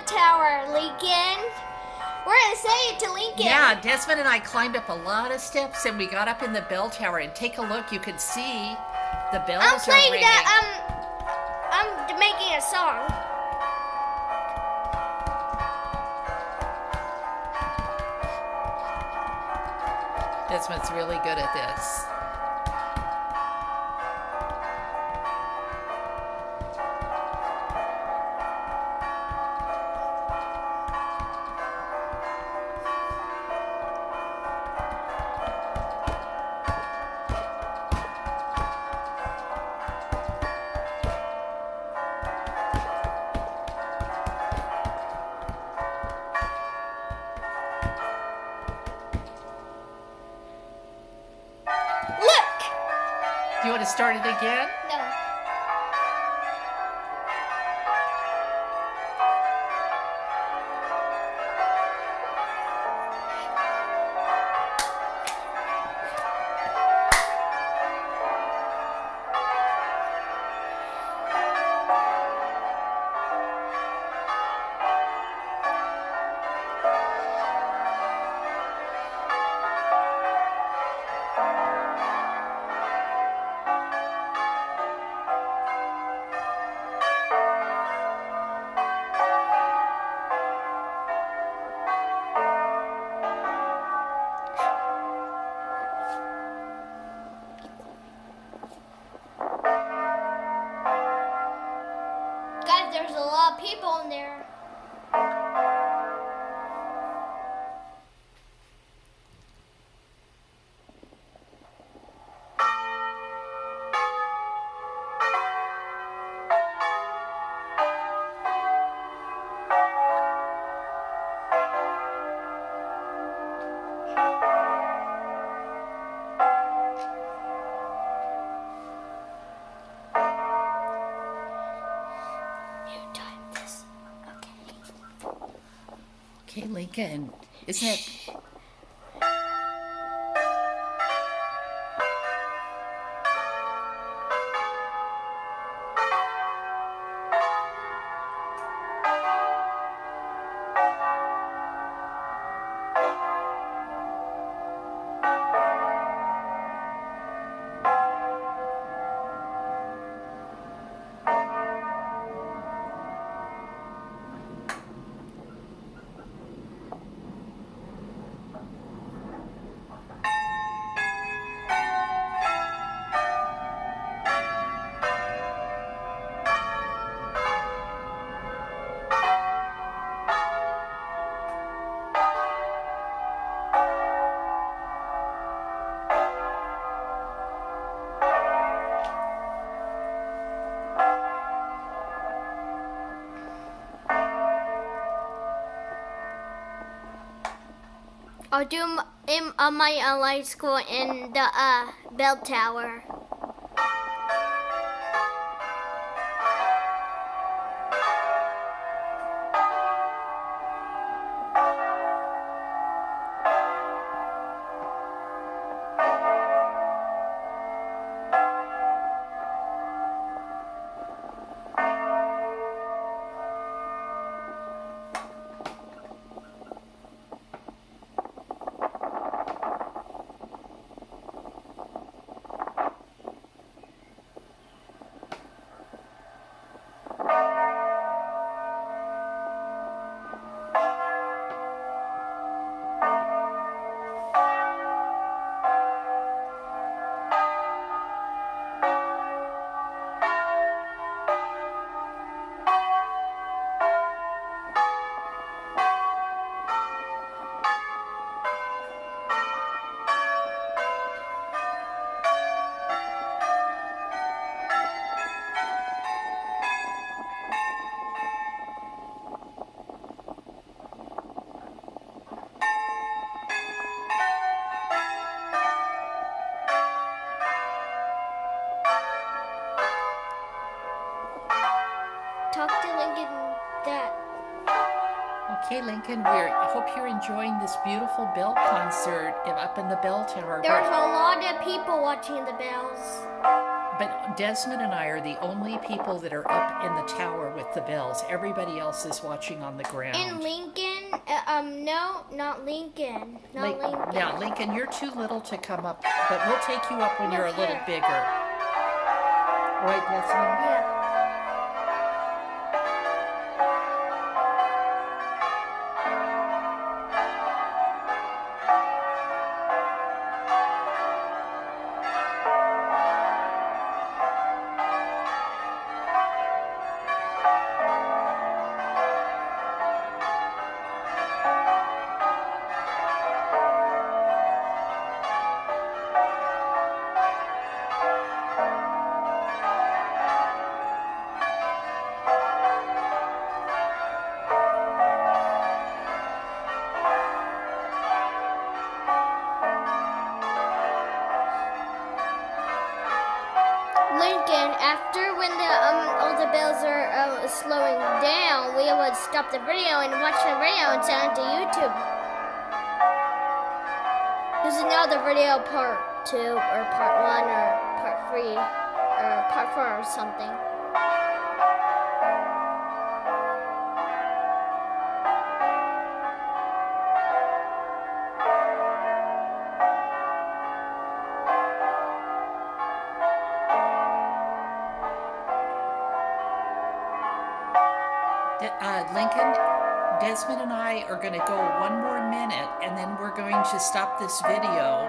tower, Lincoln. We're gonna say it to Lincoln. Yeah, Desmond and I climbed up a lot of steps and we got up in the bell tower. And take a look, you can see the bells I'm playing are ringing. I'm making a song. Desmond's really good at this. Look! Do you want to start it again? No. Guys, there's a lot of people in there. Okay, Lincoln, isn't it? I'll do my online school in the bell tower. Talk to Lincoln that. Okay, Lincoln, I hope you're enjoying this beautiful bell concert up in the bell tower. There's a lot of people watching the bells. But Desmond and I are the only people that are up in the tower with the bells. Everybody else is watching on the ground. In Lincoln, no, not Lincoln. Not Lin- Lincoln. Now, Lincoln, you're too little to come up, but we'll take you up when you're a little here. bigger. Right, Desmond? Yeah. Lincoln, after when the all the bells are slowing down, we would stop the video and watch the video and send it to YouTube. There's another video part 2 or part 1 or part 3 or part 4 or something. Lincoln, Desmond and I are going to go one more minute, and then we're going to stop this video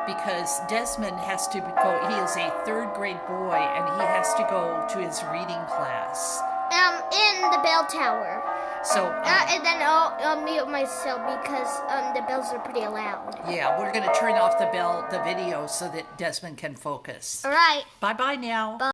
because Desmond has to go. He is a 3rd grade boy, and he has to go to his reading class. In the bell tower. So, And then I'll mute myself because the bells are pretty loud. yeah, we're going to turn off the video so that Desmond can focus. All right. Bye-bye now. Bye.